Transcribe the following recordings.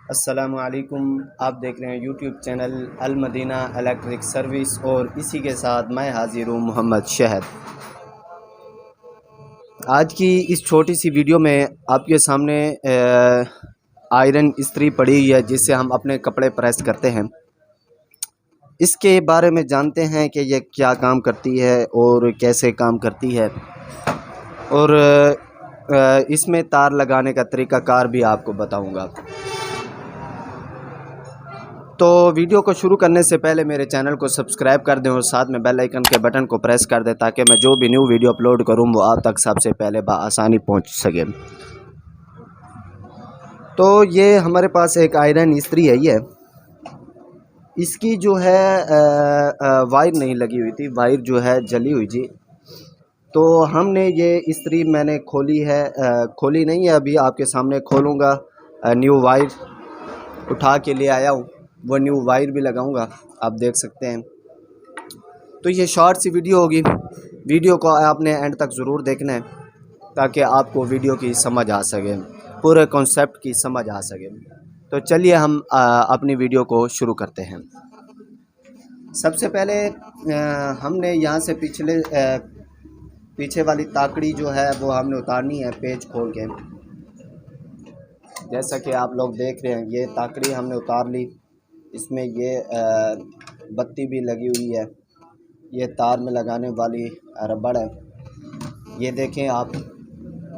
अस्सलामु अलैकुम। आप देख रहे हैं यूट्यूब चैनल अल मदीना इलेक्ट्रिक सर्विस और इसी के साथ मैं हाजिर हूँ मोहम्मद शहद। आज की इस छोटी सी वीडियो में आपके सामने आयरन इस्त्री पड़ी हुई है जिससे हम अपने कपड़े प्रेस करते हैं। इसके बारे में जानते हैं कि यह क्या काम करती है और कैसे काम करती है, और इसमें तार लगाने का तरीक़ाकार भी आपको बताऊंगा। तो वीडियो को शुरू करने से पहले मेरे चैनल को सब्सक्राइब कर दें और साथ में बेल आइकन के बटन को प्रेस कर दें ताकि मैं जो भी न्यू वीडियो अपलोड करूं वो आप तक सबसे पहले बआसानी पहुंच सके। तो ये हमारे पास एक आयरन इस्त्री है। ये इसकी जो है वायर नहीं लगी हुई थी, वायर जो है जली हुई थी। तो हमने ये इस्त्री मैंने खोली है, खोली नहीं है अभी, आपके सामने खोलूँगा। न्यू वायर उठा के ले आया हूँ, वो न्यू वायर भी लगाऊंगा, आप देख सकते हैं। तो ये शॉर्ट सी वीडियो होगी, वीडियो को आपने एंड तक ज़रूर देखना है ताकि आपको वीडियो की समझ आ सके, पूरे कॉन्सेप्ट की समझ आ सके। तो चलिए हम अपनी वीडियो को शुरू करते हैं। सबसे पहले हमने यहाँ से पीछे वाली ताकड़ी जो है वो हमने उतारनी है पेच खोल के। जैसा कि आप लोग देख रहे हैं, ये ताकड़ी हमने उतार ली। इसमें ये बत्ती भी लगी हुई है, ये तार में लगाने वाली रबड़ है। ये देखें आप,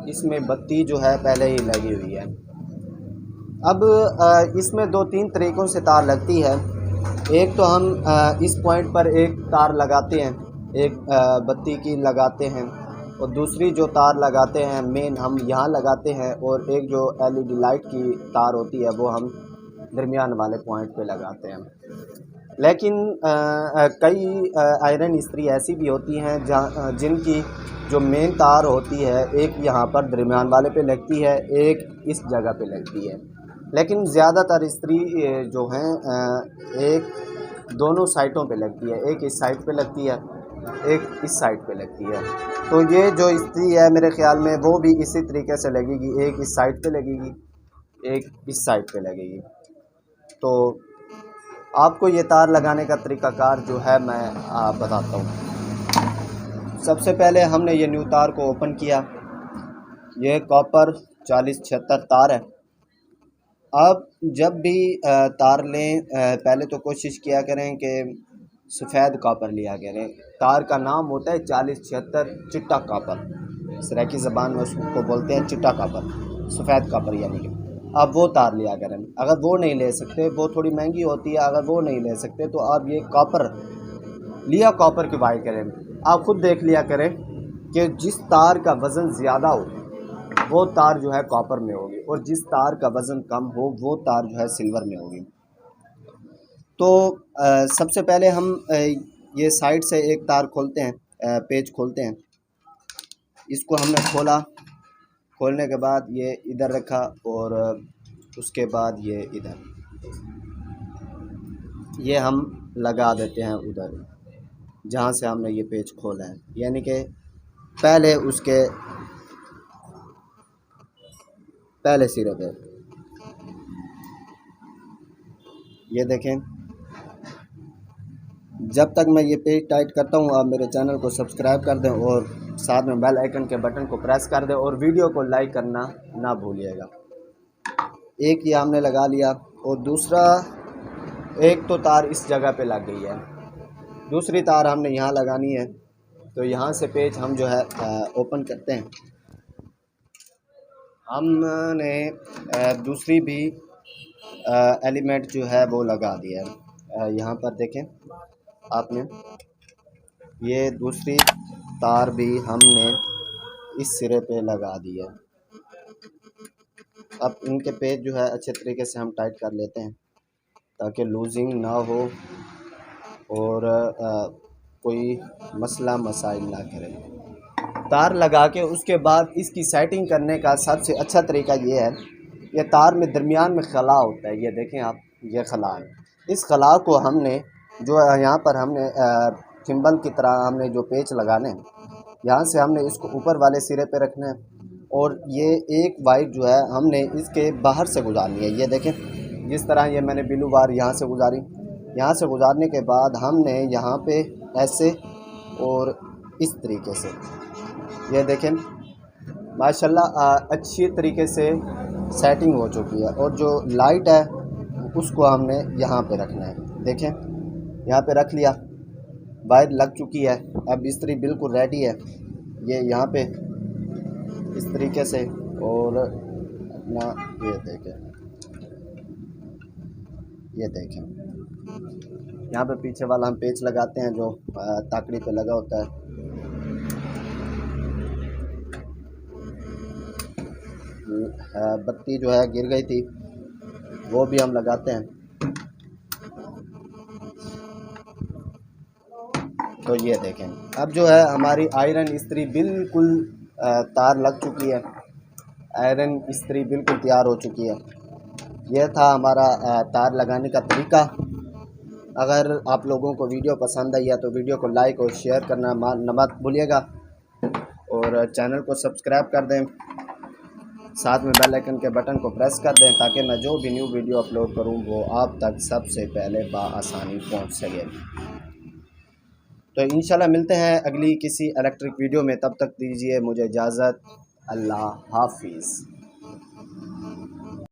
इसमें बत्ती जो है पहले ही लगी हुई है। अब इसमें दो तीन तरीक़ों से तार लगती है। एक तो हम इस पॉइंट पर एक तार लगाते हैं, एक बत्ती की लगाते हैं, और दूसरी जो तार लगाते हैं मेन हम यहाँ लगाते हैं, और एक जो LED लाइट की तार होती है वो हम दरमियान वाले पॉइंट पे लगाते हैं। लेकिन कई आयरन इस्त्री ऐसी भी होती हैं जहाँ जिनकी जो मेन तार होती है एक यहाँ पर दरमियान वाले पे लगती है, एक इस जगह पे लगती है। लेकिन ज़्यादातर इस्त्री जो हैं एक दोनों साइडों पे लगती है, एक इस साइड पे लगती है, एक इस साइड पे लगती है। तो ये जो इस्त्री है मेरे ख़्याल में वो भी इसी तरीके से लगेगी, एक इस साइड पे लगेगी, एक इस साइड पे लगेगी। तो आपको ये तार लगाने का तरीक़ाकार जो है मैं बताता हूँ। सबसे पहले हमने ये न्यू तार को ओपन किया। ये कॉपर 4076 तार है। अब जब भी तार लें पहले तो कोशिश किया करें कि सफ़ेद कॉपर लिया करें। तार का नाम होता है 4076 चिट्टा कॉपर, सराइकी ज़बान में उसको बोलते हैं चिट्टा कॉपर, सफ़ेद कॉपर यानी कि। आप वो तार लिया करें। अगर वो नहीं ले सकते, वो थोड़ी महंगी होती है, अगर वो नहीं ले सकते तो आप ये कॉपर लिया कॉपर की बाई करें। आप ख़ुद देख लिया करें कि जिस तार का वज़न ज़्यादा हो वो तार जो है कॉपर में होगी, और जिस तार का वज़न कम हो वो तार जो है सिल्वर में होगी। तो सबसे पहले हम ये साइड से एक तार खोलते हैं, पेच खोलते हैं। इसको हमने खोला, खोलने के बाद ये इधर रखा और उसके बाद ये इधर, ये हम लगा देते हैं उधर जहाँ से हमने ये पेच खोला है, यानी कि पहले उसके पहले सिरे पे। ये देखें, जब तक मैं ये पेज टाइट करता हूँ आप मेरे चैनल को सब्सक्राइब कर दें और साथ में बेल आइकन के बटन को प्रेस कर दें और वीडियो को लाइक करना ना भूलिएगा। एक ये हमने लगा लिया, और दूसरा एक तो तार इस जगह पे लग गई है, दूसरी तार हमने यहाँ लगानी है। तो यहाँ से पेज हम जो है ओपन करते हैं। हमने दूसरी भी एलिमेंट जो है वो लगा दिया है। यहाँ पर देखें आपने, ये दूसरी तार भी हमने इस सिरे पे लगा दी है। अब इनके पेज जो है अच्छे तरीके से हम टाइट कर लेते हैं ताकि लूजिंग ना हो और कोई मसला मसाइल ना करे। तार लगा के उसके बाद इसकी सेटिंग करने का सबसे अच्छा तरीका ये है, ये तार में दरमियान में खला होता है, ये देखें आप, ये खला है। इस खला को हमने जो यहाँ पर हमने थिम्बल की तरह हमने जो पेच लगाने हैं, यहाँ से हमने इसको ऊपर वाले सिरे पे रखना है, और ये एक वायर जो है हमने इसके बाहर से गुजारनी है। ये देखें, जिस तरह ये मैंने ब्लू वायर यहाँ से गुजारी, यहाँ से गुजारने के बाद हमने यहाँ पे ऐसे और इस तरीके से, ये देखें माशाल्लाह अच्छी तरीके से सेटिंग हो चुकी है। और जो लाइट है उसको हमने यहाँ पे रखना है। देखें यहाँ पे रख लिया, वायर लग चुकी है। अब इस्त्री बिल्कुल रेडी है, ये यहाँ पे इस तरीके से। और अपना ये देखें यहाँ पे पीछे वाला हम पेच लगाते हैं जो ताकड़ी पे लगा होता है। बत्ती जो है गिर गई थी वो भी हम लगाते हैं। तो ये देखें अब जो है हमारी आयरन इस्त्री बिल्कुल तार लग चुकी है, आयरन इस्त्री बिल्कुल तैयार हो चुकी है। यह था हमारा तार लगाने का तरीका। अगर आप लोगों को वीडियो पसंद आई है तो वीडियो को लाइक और शेयर करना मत भूलिएगा, और चैनल को सब्सक्राइब कर दें, साथ में बेल आइकन के बटन को प्रेस कर दें ताकि मैं जो भी न्यू वीडियो अपलोड करूं वो आप तक सबसे पहले बआसानी पहुंच सके। तो इंशाल्लाह मिलते हैं अगली किसी इलेक्ट्रिक वीडियो में, तब तक दीजिए मुझे इजाज़त। अल्लाह हाफिज़।